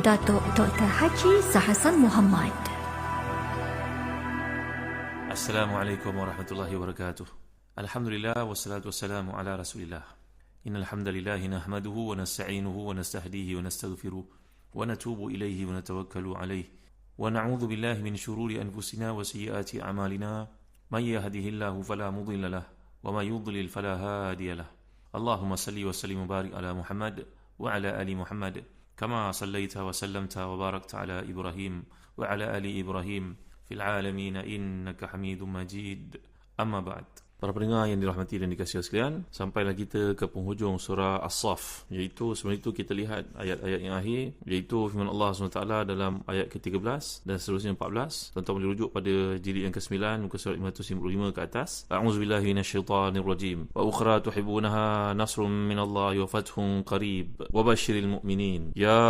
Datuk Dr. Haji Zahasan Muhammad. Assalamualaikum warahmatullahi wabarakatuh. Alhamdulillah wassalatu wassalamu ala Rasulillah. Innal hamdalillah nahmaduhu wa nasta'inuhu wa nastahdihi wa nastaghfiruh wa natubu ilayhi wa natawakkalu alayhi wa na'udzu billahi min shururi anfusina wa sayyiati a'malina. May yahdihillahu fala mudilla lahu wa may yudlil fala hadiya lahu. Allahumma salli wa sallim wa barik ala Muhammad wa ala ali Muhammad kama sallaita wa sallamta wa barakta ala Ibrahim wa ala ali Ibrahim fil alamin innaka Hamidum Majid. Amma ba'd. Para pendengar yang dirahmati dan dikasihi sekalian, sampailah kita ke penghujung surah As-Saff, iaitu sebelum itu kita lihat ayat-ayat yang akhir, iaitu firman Allah SWT dalam ayat ke-13 dan seterusnya 14. Tuan-tuan boleh rujuk pada jilid yang ke-9 muka surat 555 ke atas. A'udzubillahi minasyaitanirrajim. Wa ukhra tuhibbunaha nasrun minallahi wa fathun qarib wa basyiril mu'minin. Ya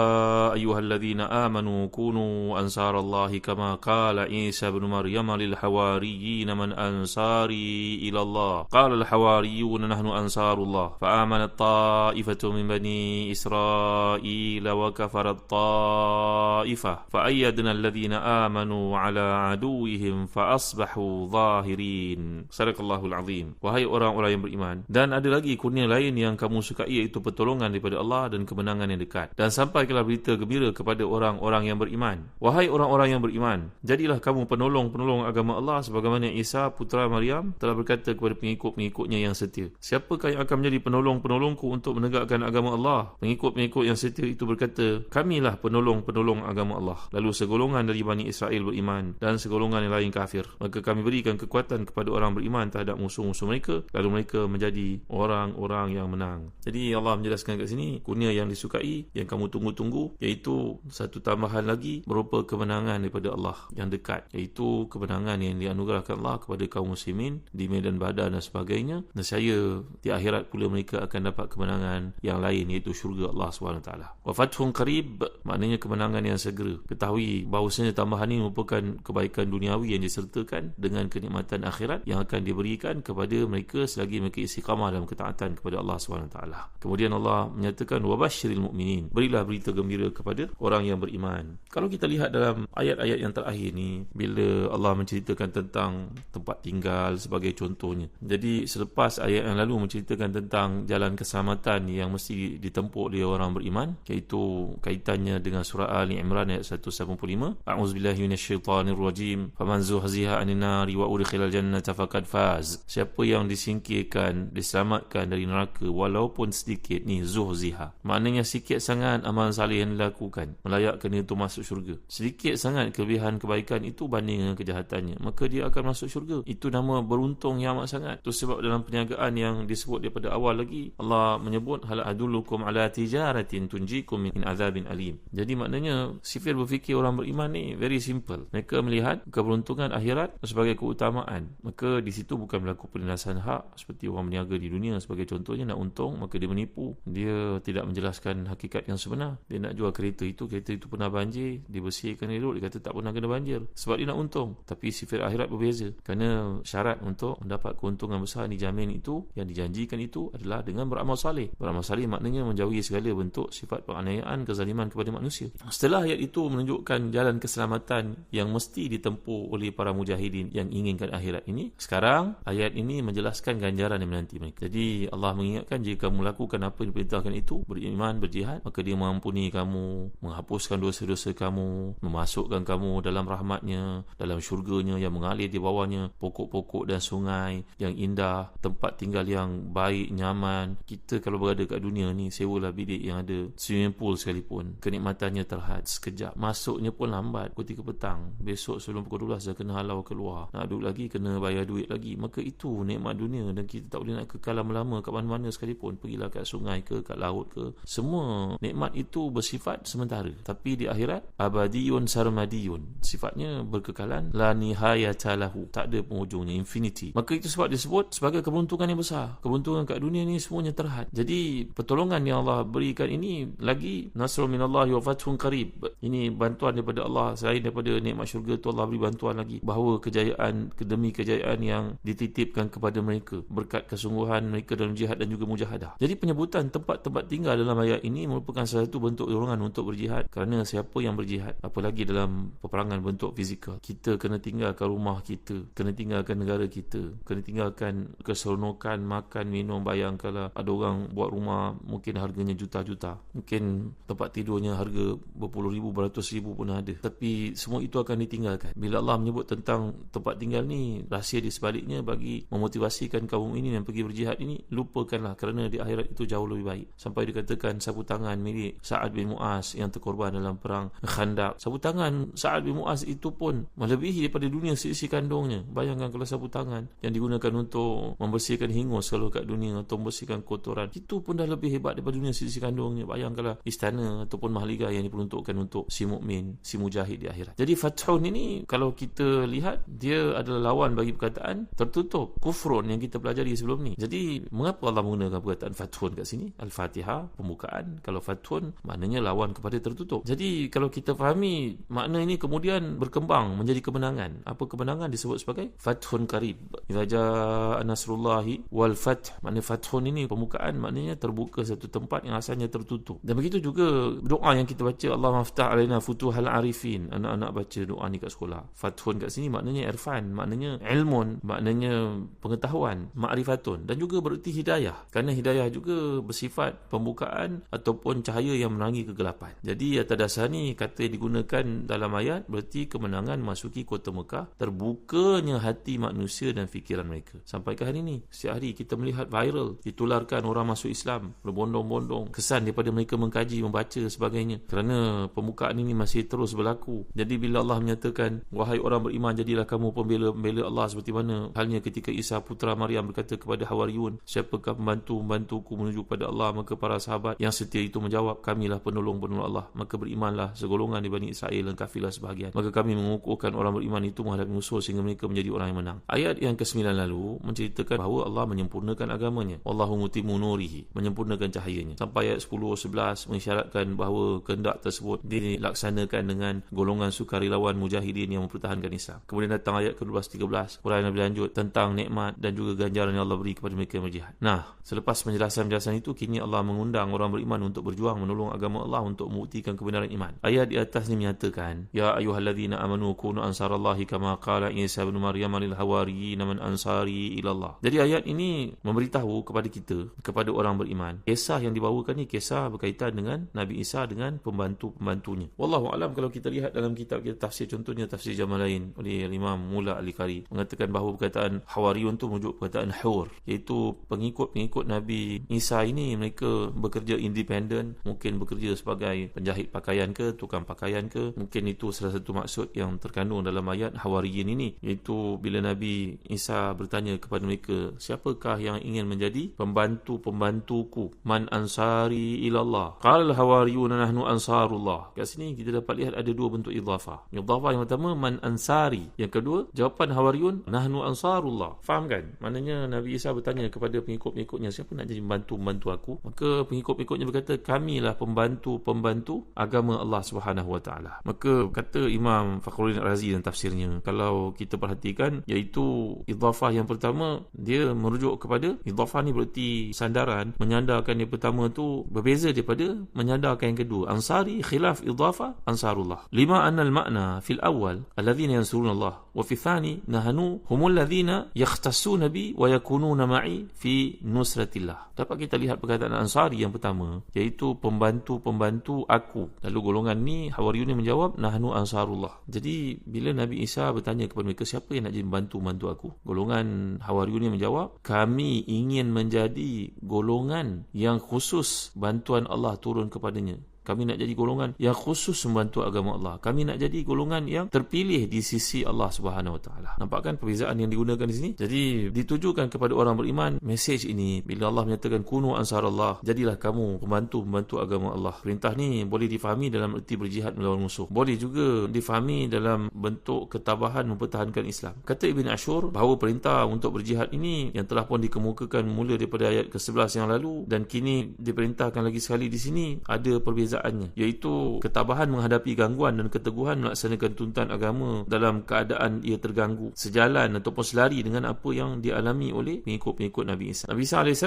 ayyuhalladzina amanu kunu ansarallahi kama qala Isa ibn Maryam lil hawariyyin man ansari ila Allah qala al-hawariyun nahnu ansarullah fa amanat ta'ifatu min bani Israil wa kafarat ta'ifah fa ayyadna alladhina amanu ala aduwwihim fa asbahu zahirin. Sadaqallahul azim. Wahai orang-orang yang beriman, dan ada lagi kurnia lain yang kamu sukai, iaitu pertolongan daripada Allah dan kemenangan yang dekat, dan sampaikanlah berita gembira kepada orang-orang yang beriman. Wahai orang-orang yang beriman, jadilah kamu penolong-penolong agama Allah sebagaimana Isa putra Maryam telah berkata kepada pengikut-pengikutnya yang setia, siapakah yang akan menjadi penolong-penolongku untuk menegakkan agama Allah? Pengikut-pengikut yang setia itu berkata, kamilah penolong-penolong agama Allah. Lalu segolongan dari Bani Israel beriman dan segolongan yang lain kafir. Maka kami berikan kekuatan kepada orang beriman terhadap musuh-musuh mereka, lalu mereka menjadi orang-orang yang menang. Jadi Allah menjelaskan kat sini kurnia yang disukai, yang kamu tunggu-tunggu, iaitu satu tambahan lagi berupa kemenangan daripada Allah yang dekat, iaitu kemenangan yang dianugerahkan Allah kepada kaum muslimin di medan badar dan sebagainya. Nescaya di akhirat pula mereka akan dapat kemenangan yang lain, iaitu syurga Allah SWT. Wa fathun qarib, maknanya kemenangan yang segera. Ketahui bahawasanya tambahan ini merupakan kebaikan duniawi yang disertakan dengan kenikmatan akhirat yang akan diberikan kepada mereka selagi mereka istiqamah dalam ketaatan kepada Allah SWT. Kemudian Allah menyatakan wa basyiril mu'minin, berilah berita gembira kepada orang yang beriman. Kalau kita lihat dalam ayat-ayat yang terakhir ni, bila Allah menceritakan tentang tempat tinggal sebagai contohnya. Jadi selepas ayat yang lalu menceritakan tentang jalan keselamatan yang mesti ditempuh oleh orang beriman, iaitu kaitannya dengan surah Ali Imran ayat 185. A'udzubillahi minasyaitanirrajim. Faman zuhziha 'anil nari wa udkhilal jannata faqad faz. Siapa yang disingkirkan, diselamatkan dari neraka walaupun sedikit, ni zuhziha. Maknanya sikit sangat amal saleh yang dilakukan melayakkan dia untuk masuk syurga. Sedikit sangat kelebihan kebaikan itu banding dengan kejahatannya, maka dia akan masuk syurga. Itu nama beruntung yang amat sangat. Itu sebab dalam perniagaan yang disebut daripada awal lagi, Allah menyebut hal adullukum ala tijaratin tunjikum min azabin alim. Jadi maknanya sifir berfikir orang beriman ni very simple. Mereka melihat keberuntungan akhirat sebagai keutamaan. Maka di situ bukan berlaku penindasan hak seperti orang berniaga di dunia. Sebagai contohnya, nak untung maka dia menipu. Dia tidak menjelaskan hakikat yang sebenar. Dia nak jual kereta itu pernah banjir, dibersihkan elok, dia kata tak pernah kena banjir, sebab dia nak untung. Tapi sifir akhirat berbeza, kerana syarat untuk mendapat keuntungan besar dijamin itu, yang dijanjikan itu adalah dengan beramal saleh. Beramal saleh maknanya menjauhi segala bentuk sifat penganiayaan, kezaliman kepada manusia. Setelah ayat itu menunjukkan jalan keselamatan yang mesti ditempuh oleh para mujahidin yang inginkan akhirat ini, sekarang ayat ini menjelaskan ganjaran yang menanti mereka. Jadi Allah mengingatkan, jika kamu lakukan apa yang diperintahkan itu, beriman, berjihad, maka dia mengampuni kamu, menghapuskan dosa-dosa kamu, memasukkan kamu dalam rahmatnya, dalam syurganya yang mengalir di bawahnya pokok-pokok dan sungai yang indah, tempat tinggal yang baik, nyaman. Kita kalau berada kat dunia ni, sewalah bilik yang ada swimming pool sekalipun, kenikmatannya terhad sekejap, masuknya pun lambat, pukul 3 petang, besok sebelum pukul 12 dah kena halau keluar, nak duduk lagi kena bayar duit lagi. Maka itu nikmat dunia, dan kita tak boleh nak kekal lama-lama kat mana-mana sekalipun. Pergilah kat sungai ke, kat laut ke, semua nikmat itu bersifat sementara. Tapi di akhirat abadiyun sarmadiyun, sifatnya berkekalan, la nihayata lahu, tak ada penghujungnya, infinity. Maka itu sebab disebut sebagai keberuntungan yang besar. Keberuntungan kat dunia ni semuanya terhad. Jadi pertolongan yang Allah berikan ini lagi nasrul minallahi wa fathun qarib. Ini bantuan daripada Allah. Selain daripada nikmat syurga tu, Allah beri bantuan lagi bahawa kejayaan demi kejayaan yang dititipkan kepada mereka berkat kesungguhan mereka dalam jihad dan juga mujahadah. Jadi penyebutan tempat-tempat tinggal dalam ayat ini merupakan salah satu bentuk dorongan untuk berjihad. Kerana siapa yang berjihad, apalagi dalam peperangan bentuk fizikal, kita kena tinggalkan rumah kita, kena tinggalkan negara kita, kena tinggalkan keseronokan makan minum. Bayangkanlah ada orang buat rumah mungkin harganya juta-juta, mungkin tempat tidurnya harga berpuluh ribu, beratus ribu pun ada, tapi semua itu akan ditinggalkan. Bila Allah menyebut tentang tempat tinggal ni, rahsia di sebaliknya bagi memotivasikan kaum ini yang pergi berjihad ini, lupakanlah, kerana di akhirat itu jauh lebih baik. Sampai dikatakan sapu tangan milik Sa'ad bin Mu'az yang terkorban dalam perang Khandaq. Sapu tangan Sa'ad bin Mu'az itu pun melebihi daripada dunia seisi kandungnya. Bayangkan kalau sapu tangan yang digunakan untuk membersihkan hingus kalau kat dunia, atau membersihkan kotoran, itu pun dah lebih hebat daripada dunia seisi kandungnya. Bayangkanlah istana ataupun mahligai yang diperuntukkan untuk si mukmin, si mujahid di akhirat. Jadi fathun ini kalau kita lihat, dia adalah lawan bagi perkataan tertutup, kufrun yang kita pelajari sebelum ni. Jadi mengapa Allah menggunakan perkataan fathun kat sini? Al-Fatihah, pembukaan. Kalau fathun maknanya lawan kepada tertutup. Jadi kalau kita fahami makna ini, kemudian berkembang menjadi kemenangan. Apa kemenangan? Disebut sebagai fathun qarib. Idza jaa nasrullahi wal fath. Makna fathun ini pembukaan, maknanya terbuka satu tempat yang asalnya tertutup. Dan begitu juga doa yang kita baca, Allah maftah alaina futuhal arifin. Anak-anak baca doa ni kat sekolah. Fathun kat sini maknanya irfan, maknanya ilmun, maknanya pengetahuan, ma'rifatun, dan juga bererti hidayah. Kerana hidayah juga bersifat pembukaan ataupun cahaya yang menerangi kegelapan. Jadi atas dasar ni kata yang digunakan dalam ayat berarti kemenangan masuki kota Mekah, terbukanya hati manusia dan fikiran mereka. Sampai ke hari ni, setiap hari kita melihat viral, ditularkan orang masuk Islam berbondong-bondong, kesan daripada mereka mengkaji, membaca sebagainya, kerana pembukaan ini masih terus berlaku. Jadi bila Allah menyatakan, wahai orang beriman, jadilah kamu pembela Allah, seperti mana halnya ketika Isa putra Maryam berkata kepada Hawariyun, siapakah pembantu-pembantuku menuju kepada Allah? Maka para sahabat yang setia itu menjawab, kamilah penolong-penolong Allah. Maka berimanlah segolongan di Bani Israel dan kafilah sebahagian. Maka kami mengukuhkan orang beriman itu menghadapi musuh sehingga mereka menjadi orang yang menang. Ayat yang ke-9 lalu menceritakan bahawa Allah menyempurnakan agamanya. Wallahu mutimmu nurihi, menyempurnakan cahayanya. Sampai ayat 10-11 mengisyaratkan bahawa kehendak tersebut dilaksanakan dengan golongan sukarelawan mujahidin yang mempertahankan Islam. Kemudian datang ayat ke-12-13, huraian lebih lanjut tentang nikmat dan juga ganjaran yang Allah beri kepada mereka yang berjihad. Nah, selepas penjelasan-penjelasan itu, kini Allah mengundang orang beriman untuk berjuang menolong agama Allah untuk membuktikan kebenaran iman. Ayat di atas ini menyatakan, ya ayyuhalladzina amanu kunu ansarallahi kama qala Isa bin Maryam lil hawariyyin man ansari ila Allah. Jadi ayat ini memberitahu kepada kita, kepada orang beriman, kisah yang dibawakan ni kisah berkaitan dengan Nabi Isa dengan pembantu-pembantunya. Wallahu alam, kalau kita lihat dalam kitab kita tafsir, contohnya tafsir Jamalain oleh Imam Mula Al-Qari, mengatakan bahawa perkataan hawariyun tu merujuk perkataan hur, iaitu pengikut-pengikut Nabi Isa ini mereka bekerja independen, mungkin bekerja sebagai penjahit pakaian ke, tukang pakaian ke. Mungkin itu salah satu maksud yang terkandung dalam ayat hawariyin ini, iaitu bila Nabi Isa bertanya kepada mereka, siapakah yang ingin menjadi pembantu-pembantuku? Man ansari ilallah. Qala hawariyuna nahnu ansarullah. Kat sini kita dapat lihat ada dua bentuk idhafah. Idhafah yang pertama man ansari, yang kedua jawapan hawariyun nahnu ansarullah. Faham kan? Maknanya Nabi Isa bertanya kepada pengikut-pengikutnya, siapa nak jadi pembantu-pembantu aku? Maka pengikut-pengikutnya berkata, kamilah pembantu-pembantu agama Allah Subhanahu Wa Taala. Maka kata Imam Fakhruddin Razi dalam tafsirnya, kalau kita perhatikan, iaitu idhafah yang pertama dia merujuk kepada, idhafah ni berarti sandaran, menyandarkan yang pertama tu berbeza daripada menyandarkan yang kedua. Ansari khilaf idhafah ansarullah. Lima anna al-ma'na fil awal alladhina yansuruna Allah, wa fi thani nahnu humul ladhina yakhtassuna bi wa yakununa ma'i fi nusratillah. Dapat kita lihat perkataan ansari yang pertama, iaitu pembantu-pembantu aku. Lalu golongan ni hawariyun ni menjawab nahnu ansarullah. Jadi bila Nabi Isa bertanya kepada mereka, siapa yang nak jadi pembantu-pembantu aku? Golongan hawariyun ni menjawab, kami ingin menjadi golongan yang khusus bantuan Allah turun kepadanya. Kami nak jadi golongan yang khusus membantu agama Allah. Kami nak jadi golongan yang terpilih di sisi Allah Subhanahu Wa Taala. Nampak kan perbezaan yang digunakan di sini? Jadi ditujukan kepada orang beriman mesej ini bila Allah menyatakan kunu ansarallah, jadilah kamu pembantu agama Allah. Perintah ni boleh difahami dalam erti berjihad melawan musuh. Boleh juga difahami dalam bentuk ketabahan mempertahankan Islam. Kata Ibn Ashur bahawa perintah untuk berjihad ini yang telah pun dikemukakan mula daripada ayat ke-11 yang lalu dan kini diperintahkan lagi sekali di sini, ada perbezaannya, iaitu ketabahan menghadapi gangguan dan keteguhan melaksanakan tuntutan agama dalam keadaan ia terganggu, sejalan ataupun selari dengan apa yang dialami oleh pengikut-pengikut Nabi Isa. Nabi Isa AS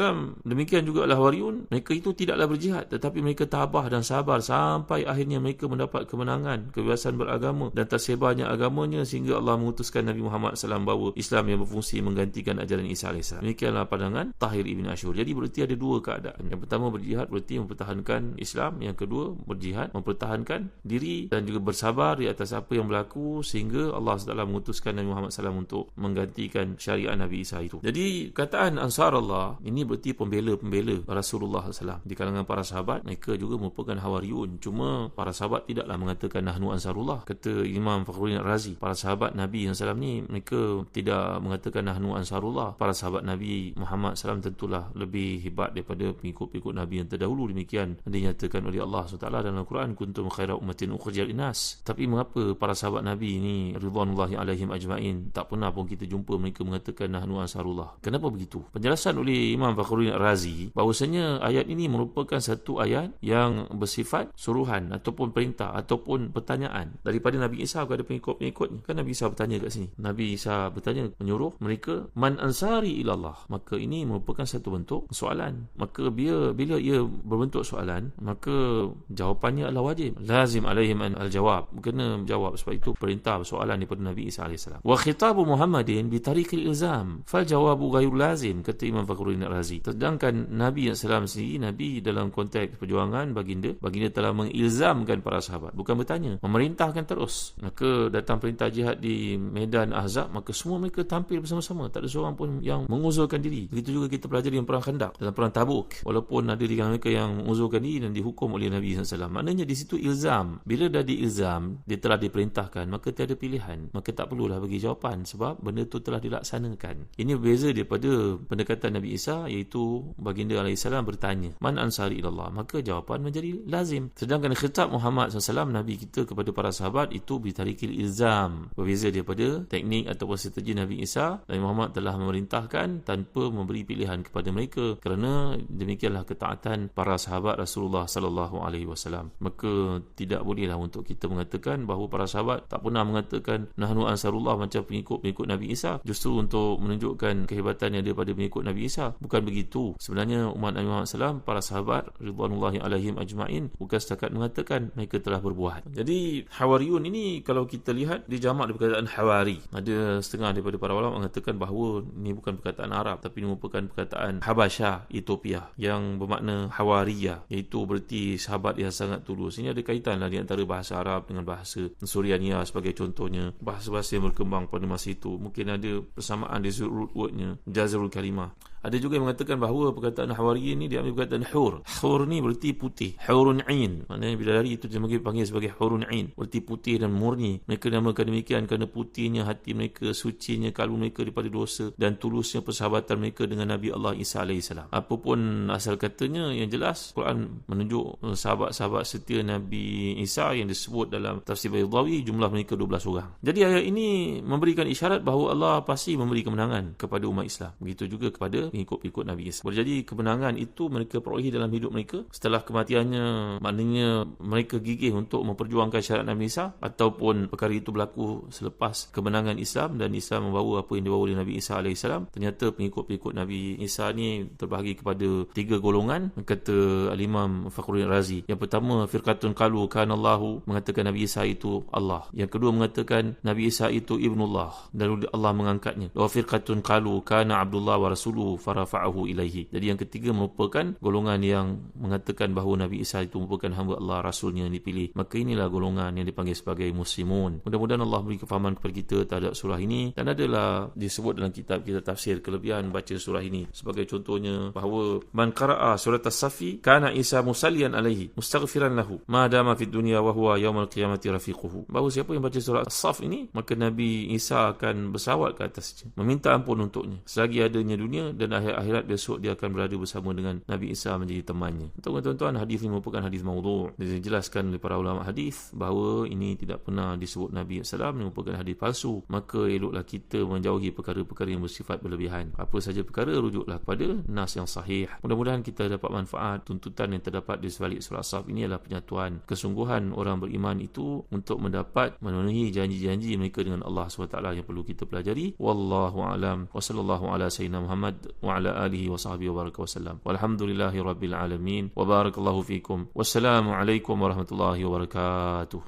demikian juga Al-Hawariyun, mereka itu tidaklah berjihad tetapi mereka tabah dan sabar sampai akhirnya mereka mendapat kemenangan, kebebasan beragama dan tersebarnya agamanya sehingga Allah mengutuskan Nabi Muhammad SAW bahawa Islam yang berfungsi menggantikan ajaran Isa AS. Demikianlah pandangan Tahir Ibn Ashur. Jadi berarti ada dua keadaan. Yang pertama berjihad berarti mempertahankan Islam, yang kedua berjihad mempertahankan diri dan juga bersabar di atas apa yang berlaku sehingga Allah SWT mengutuskan Nabi Muhammad SAW untuk menggantikan syariat Nabi Isa itu. Jadi kataan Ansar Allah ini berarti pembela-pembela Rasulullah SAW. Di kalangan para sahabat mereka juga merupakan Hawariyun. Cuma para sahabat tidaklah mengatakan nahnu Ansarullah. Kata Imam Fakhruddin Razi, para sahabat Nabi SAW ni mereka tidak mengatakan nahnu Ansarullah. Para sahabat Nabi Muhammad SAW tentulah lebih hebat daripada pengikut-pengikut Nabi yang terdahulu. Demikian dinyatakan oleh Allah SWT dalam Al-Quran, kuntum khaira ummatin ukhrijat linnas. Tapi mengapa para sahabat Nabi ni ridwanullahi alaihim ajma'in tak pernah pun kita jumpa mereka mengatakan nahnu Ansarullah? Kenapa begitu? Penjelasan oleh Imam Fakhruddin Razi bahawasanya ayat ini merupakan satu ayat yang bersifat suruhan ataupun perintah ataupun pertanyaan daripada Nabi Isa kepada pengikut-pengikutnya. Kan Nabi Isa bertanya kat sini. Nabi Isa bertanya, menyuruh mereka, man ansari ilallah. Maka ini merupakan satu bentuk soalan. Maka bila ia berbentuk soalan, maka jawapannya adalah wajib. Lazim alaihim al-jawab. Kena menjawab. Sebab itu perintah soalan daripada Nabi Isa AS. Wa khitabu Muhammadin bi tariqil ilzam fal jawabu ghairu lazim, kata Imam Fakhruddin Razi. Sedangkan Nabi SAW sendiri, Nabi dalam konteks perjuangan baginda telah mengilzamkan para sahabat, bukan bertanya, memerintahkan terus. Maka datang perintah jihad di medan Ahzab, maka semua mereka tampil bersama-sama, tak ada seorang pun yang menguzurkan diri. Begitu juga kita pelajari dalam perang Khandaq, dalam perang Tabuk, walaupun ada di kalangan mereka yang menguzurkan diri dan dihukum oleh Nabi SAW. Maknanya di situ ilzam. Bila dah diilzam, dia telah diperintahkan, maka tiada pilihan, maka tak perlulah bagi jawapan sebab benda itu telah dilaksanakan. Ini berbeza daripada pendekatan Nabi Isa, iaitu baginda AS bertanya, man ansari ilallah, maka jawapan menjadi lazim. Sedangkan khitab Muhammad SAW, Nabi kita kepada para sahabat, itu bitarikil ilzam. Berbeza daripada teknik ataupun strategi Nabi Isa. Nabi Muhammad telah memerintahkan tanpa memberi pilihan kepada mereka. Kerana demikianlah ketaatan para sahabat Rasulullah SAW. Maka tidak bolehlah untuk kita mengatakan bahawa para sahabat tak pernah mengatakan nahnu ansarullah macam pengikut-pengikut Nabi Isa, justru untuk menunjukkan kehebatan yang ada pada pengikut Nabi Isa. Bukan begitu. Sebenarnya umat Nabi Muhammad SAW, para sahabat ridwanullahi alaihim ajma'in, bukan setakat mengatakan, mereka telah berbuat. Jadi Hawariyun ini kalau kita lihat dijamak dari perkataan Hawari. Ada setengah daripada para ulama mengatakan bahawa ini bukan perkataan Arab, tapi ini merupakan perkataan Habasyah, Ethiopia, yang bermakna Hawariyah, iaitu berarti sahabat yang sangat tulus. Ini ada kaitanlah di antara bahasa Arab dengan bahasa Suryania sebagai contohnya, bahasa-bahasa yang berkembang pada masa itu. Mungkin ada persamaan di root wordnya, jazrul kalimah. Ada juga yang mengatakan bahawa perkataan Hawari ini diambil perkataan hur. Hur ni berarti putih. Hurun ain. Maknanya bidadari itu dipanggil sebagai hurun ain. Berarti putih dan murni. Mereka namakan demikian kerana putihnya hati mereka, sucinya kalbu mereka daripada dosa dan tulusnya persahabatan mereka dengan Nabi Allah Isa AS. Apapun asal katanya, yang jelas Quran menunjuk sahabat-sahabat setia Nabi Isa yang disebut dalam tafsir Baydawi, jumlah mereka 12 orang. Jadi ayat ini memberikan isyarat bahawa Allah pasti memberi kemenangan kepada umat Islam. Begitu juga kepada pengikut-pengikut Nabi Isa. Boleh jadi kemenangan itu mereka perolehi dalam hidup mereka setelah kematiannya, maknanya mereka gigih untuk memperjuangkan syariat Nabi Isa, ataupun perkara itu berlaku selepas kemenangan Islam dan Islam membawa apa yang dibawa oleh Nabi Isa AS. Ternyata pengikut-pengikut Nabi Isa ni terbahagi kepada 3 golongan, kata Al-Imam Fakhruddin Razi. Yang pertama, firqatun qalu kanallahu, mengatakan Nabi Isa itu Allah. Yang kedua mengatakan Nabi Isa itu ibnullah, lalu Allah mengangkatnya. Wa firqatun qalu kana abdullah wa rasuluhu farafa'ahu ilaihi. Jadi yang ketiga merupakan golongan yang mengatakan bahawa Nabi Isa itu merupakan hamba Allah, Rasulnya yang dipilih. Maka inilah golongan yang dipanggil sebagai muslimun. Mudah-mudahan Allah beri kefahaman kepada kita terhadap surah ini. Dan adalah disebut dalam kitab kita tafsir kelebihan baca surah ini. Sebagai contohnya bahawa man qara'a surat as-safi kana Isa musallian alaihi mustaghfiran lahu ma dama fid dunya wa huwa yaumal qiyamati rafiquhu. Bahawa siapa yang baca surah as-saf ini, maka Nabi Isa akan bersalawat ke atasnya, meminta ampun untuknya selagi adanya dunia, dan akhirat besok dia akan berada bersama dengan Nabi Isa menjadi temannya. Tuan-tuan, hadis ini merupakan hadis maudhu'. Dijelaskan oleh para ulama hadis bahawa ini tidak pernah disebut Nabi SAW, merupakan hadis palsu. Maka eloklah kita menjauhi perkara-perkara yang bersifat berlebihan. Apa saja perkara, rujuklah kepada nas yang sahih. Mudah-mudahan kita dapat manfaat. Tuntutan yang terdapat di sebalik surah As-Saff ini adalah penyatuan kesungguhan orang beriman itu untuk mendapat memenuhi janji-janji mereka dengan Allah SWT yang perlu kita pelajari. Wallahu a'lam. Wa sallallahu ala sayyidina Muhammad wa ala alihi wa sahbihi wa baraka wa sallam. Walhamdulillahi rabbil alamin. Wa barakallahu fikum. Wassalamu alaikum warahmatullahi wabarakatuh.